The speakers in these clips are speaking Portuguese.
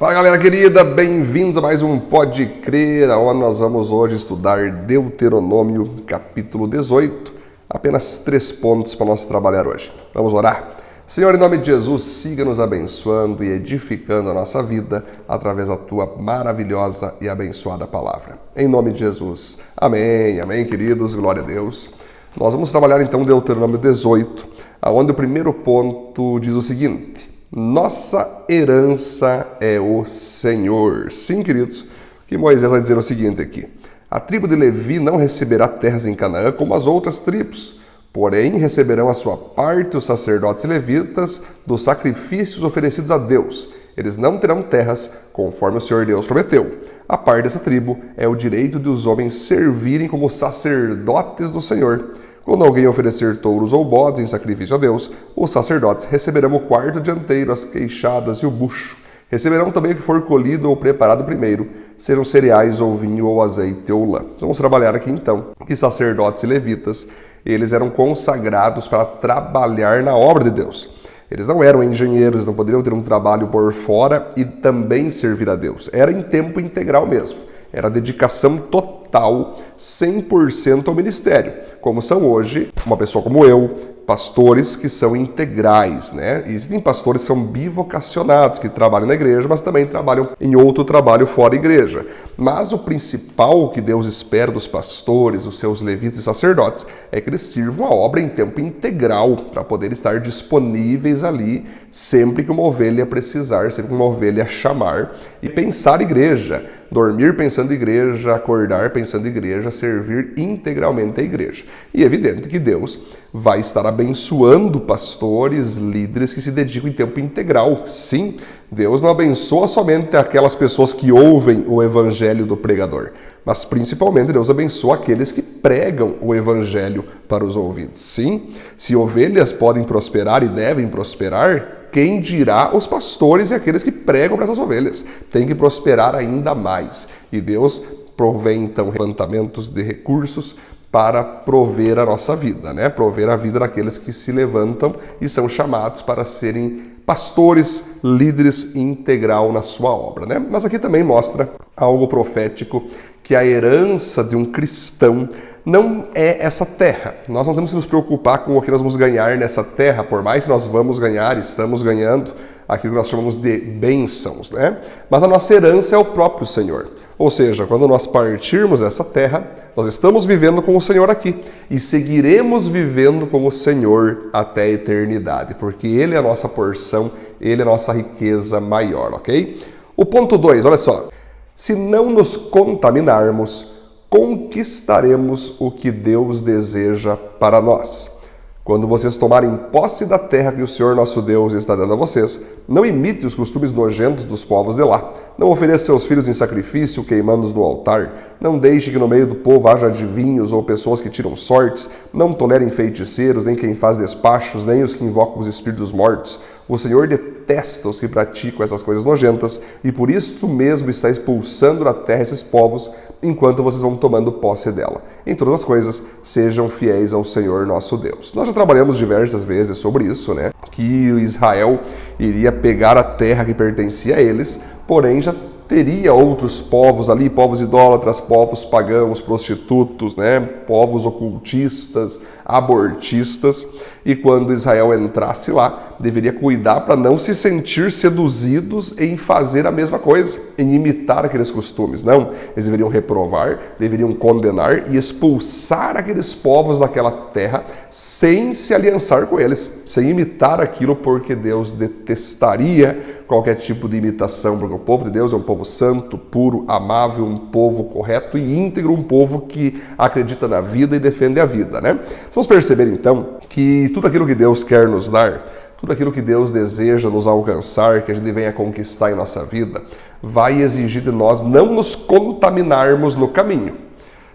Fala galera querida, bem-vindos a mais um Pode Crer, onde nós vamos hoje estudar Deuteronômio capítulo 18, apenas 3 pontos para nós trabalhar hoje. Vamos orar? Senhor, em nome de Jesus, siga nos abençoando e edificando a nossa vida através da Tua maravilhosa e abençoada palavra. Em nome de Jesus, amém, amém queridos, glória a Deus. Nós vamos trabalhar então Deuteronômio 18, onde o primeiro ponto diz o seguinte: nossa herança é o Senhor. Sim, queridos, que Moisés vai dizer o seguinte aqui: a tribo de Levi não receberá terras em Canaã como as outras tribos, porém receberão a sua parte os sacerdotes levitas dos sacrifícios oferecidos a Deus. Eles não terão terras, conforme o Senhor Deus prometeu. A parte dessa tribo é o direito de os homens servirem como sacerdotes do Senhor. Quando alguém oferecer touros ou bodes em sacrifício a Deus, os sacerdotes receberão o quarto dianteiro, as queixadas e o bucho. Receberão também o que for colhido ou preparado primeiro, sejam cereais ou vinho ou azeite ou lã. Vamos trabalhar aqui então que sacerdotes e levitas, eles eram consagrados para trabalhar na obra de Deus. Eles não eram engenheiros, não poderiam ter um trabalho por fora e também servir a Deus. Era em tempo integral mesmo. Era dedicação total, 100% ao ministério. Como são hoje, uma pessoa como eu, pastores que são integrais, né? Existem pastores que são bivocacionados, que trabalham na igreja, mas também trabalham em outro trabalho fora da igreja. Mas o principal que Deus espera dos pastores, os seus levitas e sacerdotes, é que eles sirvam a obra em tempo integral, para poder estar disponíveis ali sempre que uma ovelha precisar, sempre que uma ovelha chamar, e pensar igreja, dormir pensando em igreja, acordar pensando em igreja, servir integralmente a igreja. E é evidente que Deus vai estar abençoando pastores, líderes que se dedicam em tempo integral. Sim, Deus não abençoa somente aquelas pessoas que ouvem o evangelho do pregador, mas principalmente Deus abençoa aqueles que pregam o evangelho para os ouvintes. Sim, se ovelhas podem prosperar e devem prosperar, quem dirá os pastores e aqueles que pregam para essas ovelhas? Tem que prosperar ainda mais. E Deus provê então levantamentos de recursos para prover a nossa vida, né? Prover a vida daqueles que se levantam e são chamados para serem pastores, líderes integral na sua obra, né? Mas aqui também mostra algo profético, que a herança de um cristão não é essa terra. Nós não temos que nos preocupar com o que nós vamos ganhar nessa terra, por mais que nós vamos ganhar, estamos ganhando aquilo que nós chamamos de bênçãos, né? Mas a nossa herança é o próprio Senhor. Ou seja, quando nós partirmos dessa terra, nós estamos vivendo com o Senhor aqui e seguiremos vivendo com o Senhor até a eternidade, porque Ele é a nossa porção, Ele é a nossa riqueza maior, ok? O ponto 2, olha só. Se não nos contaminarmos, conquistaremos o que Deus deseja para nós. Quando vocês tomarem posse da terra que o Senhor nosso Deus está dando a vocês, não imite os costumes nojentos dos povos de lá. Não ofereça seus filhos em sacrifício, queimando-os no altar. Não deixe que no meio do povo haja adivinhos ou pessoas que tiram sortes. Não tolerem feiticeiros, nem quem faz despachos, nem os que invocam os espíritos mortos. O Senhor detesta os que praticam essas coisas nojentas e por isso mesmo está expulsando da terra esses povos enquanto vocês vão tomando posse dela. Em todas as coisas, sejam fiéis ao Senhor nosso Deus. Nós já trabalhamos diversas vezes sobre isso, né? Que Israel iria pegar a terra que pertencia a eles, porém já teria outros povos ali, povos idólatras, povos pagãos, prostitutos, né? Povos ocultistas, abortistas, e quando Israel entrasse lá, deveria cuidar para não se sentir seduzidos em fazer a mesma coisa, em imitar aqueles costumes. Não, eles deveriam reprovar, deveriam condenar e expulsar aqueles povos daquela terra sem se aliançar com eles, sem imitar aquilo, porque Deus detestaria qualquer tipo de imitação, porque o povo de Deus é um povo santo, puro, amável, um povo correto e íntegro, um povo que acredita na vida e defende a vida, né? Vamos perceber então que tudo aquilo que Deus quer nos dar, tudo aquilo que Deus deseja nos alcançar, que a gente venha conquistar em nossa vida, vai exigir de nós não nos contaminarmos no caminho.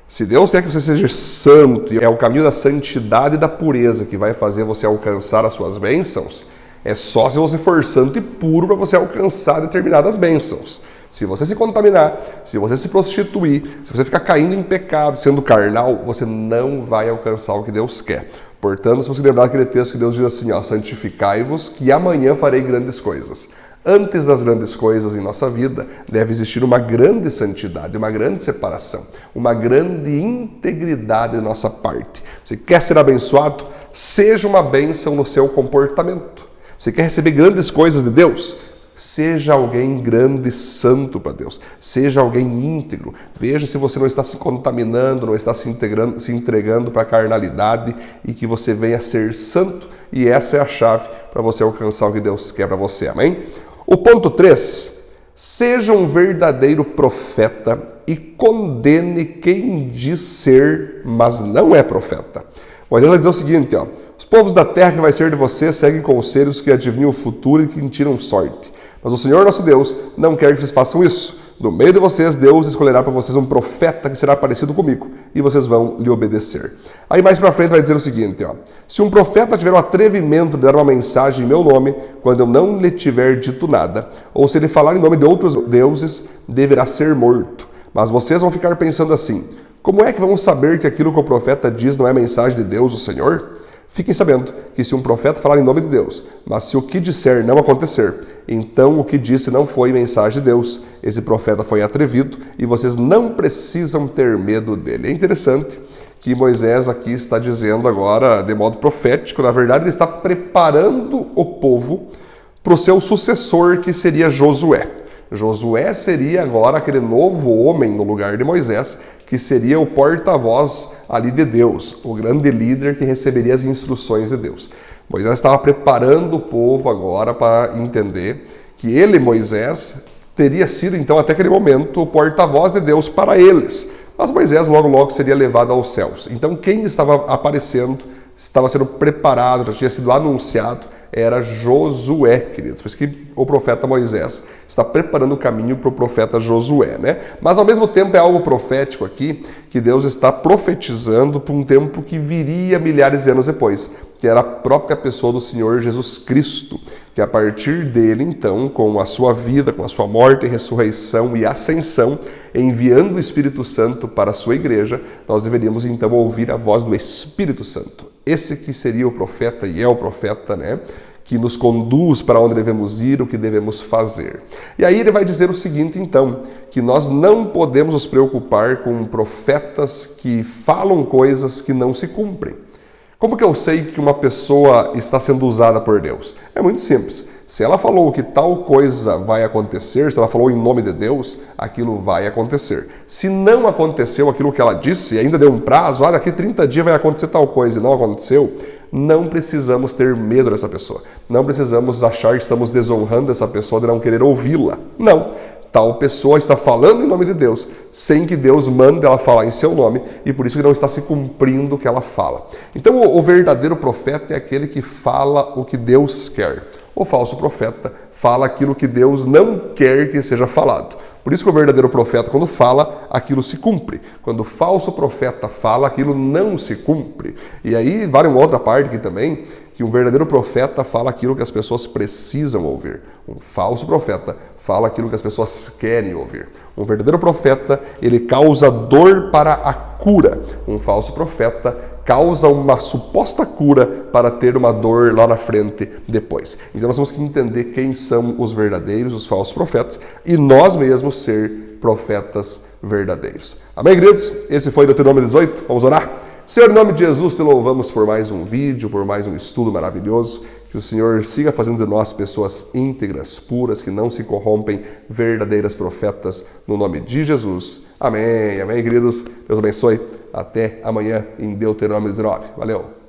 Se Deus quer que você seja santo, e é o caminho da santidade e da pureza que vai fazer você alcançar as suas bênçãos, é só se você for santo e puro para você alcançar determinadas bênçãos. Se você se contaminar, se você se prostituir, se você ficar caindo em pecado, sendo carnal, você não vai alcançar o que Deus quer. Portanto, se você lembrar daquele texto que Deus diz assim, ó, santificai-vos, que amanhã farei grandes coisas. Antes das grandes coisas em nossa vida, deve existir uma grande santidade, uma grande separação, uma grande integridade de nossa parte. Você quer ser abençoado? Seja uma bênção no seu comportamento. Você quer receber grandes coisas de Deus? Seja alguém grande e santo para Deus. Seja alguém íntegro. Veja se você não está se contaminando, não está se entregando para a carnalidade e que você venha ser santo. E essa é a chave para você alcançar o que Deus quer para você. Amém? O ponto 3. Seja um verdadeiro profeta e condene quem diz ser, mas não é profeta. Moisés vai dizer o seguinte, ó. Os povos da terra que vai ser de você seguem conselhos que adivinham o futuro e que tiram sorte. Mas o Senhor nosso Deus não quer que vocês façam isso. No meio de vocês, Deus escolherá para vocês um profeta que será parecido comigo e vocês vão lhe obedecer. Aí mais para frente vai dizer o seguinte, ó. Se um profeta tiver o atrevimento de dar uma mensagem em meu nome, quando eu não lhe tiver dito nada, ou se ele falar em nome de outros deuses, deverá ser morto. Mas vocês vão ficar pensando assim, como é que vamos saber que aquilo que o profeta diz não é mensagem de Deus, o Senhor? Fiquem sabendo que se um profeta falar em nome de Deus, mas se o que disser não acontecer, então o que disse não foi mensagem de Deus. Esse profeta foi atrevido e vocês não precisam ter medo dele. É interessante que Moisés aqui está dizendo agora, de modo profético, na verdade ele está preparando o povo para o seu sucessor, que seria Josué. Josué seria agora aquele novo homem no lugar de Moisés, que seria o porta-voz ali de Deus, o grande líder que receberia as instruções de Deus. Moisés estava preparando o povo agora para entender que ele, Moisés, teria sido então até aquele momento o porta-voz de Deus para eles. Mas Moisés logo seria levado aos céus. Então quem estava aparecendo, estava sendo preparado, já tinha sido anunciado, era Josué, queridos. Por isso que o profeta Moisés está preparando o caminho para o profeta Josué, né? Mas ao mesmo tempo é algo profético aqui, que Deus está profetizando para um tempo que viria milhares de anos depois, que era a própria pessoa do Senhor Jesus Cristo, que a partir dele, então, com a sua vida, com a sua morte, ressurreição e ascensão, enviando o Espírito Santo para a sua igreja, nós deveríamos então ouvir a voz do Espírito Santo. Esse que seria o profeta e é o profeta, né? Que nos conduz para onde devemos ir, o que devemos fazer. E aí ele vai dizer o seguinte, então, que nós não podemos nos preocupar com profetas que falam coisas que não se cumprem. Como que eu sei que uma pessoa está sendo usada por Deus? É muito simples. Se ela falou que tal coisa vai acontecer, se ela falou em nome de Deus, aquilo vai acontecer. Se não aconteceu aquilo que ela disse, e ainda deu um prazo, daqui 30 dias vai acontecer tal coisa e não aconteceu, não precisamos ter medo dessa pessoa. Não precisamos achar que estamos desonrando essa pessoa de não querer ouvi-la. Não. Tal pessoa está falando em nome de Deus, sem que Deus mande ela falar em seu nome, e por isso que não está se cumprindo o que ela fala. Então o verdadeiro profeta é aquele que fala o que Deus quer. O falso profeta fala aquilo que Deus não quer que seja falado. Por isso que o verdadeiro profeta, quando fala, aquilo se cumpre. Quando o falso profeta fala, aquilo não se cumpre. E aí vale uma outra parte aqui também, que um verdadeiro profeta fala aquilo que as pessoas precisam ouvir. Um falso profeta fala aquilo que as pessoas querem ouvir. Um verdadeiro profeta, ele causa dor para a cura. Um falso profeta causa uma suposta cura para ter uma dor lá na frente depois. Então nós temos que entender quem são os verdadeiros, os falsos profetas, e nós mesmos ser profetas verdadeiros. Amém, queridos? Esse foi Deuteronômio 18. Vamos orar? Senhor, em nome de Jesus, te louvamos por mais um vídeo, por mais um estudo maravilhoso. Que o Senhor siga fazendo de nós pessoas íntegras, puras, que não se corrompem, verdadeiras profetas, no nome de Jesus. Amém. Amém, queridos. Deus abençoe. Até amanhã em Deuteronômio 19. Valeu.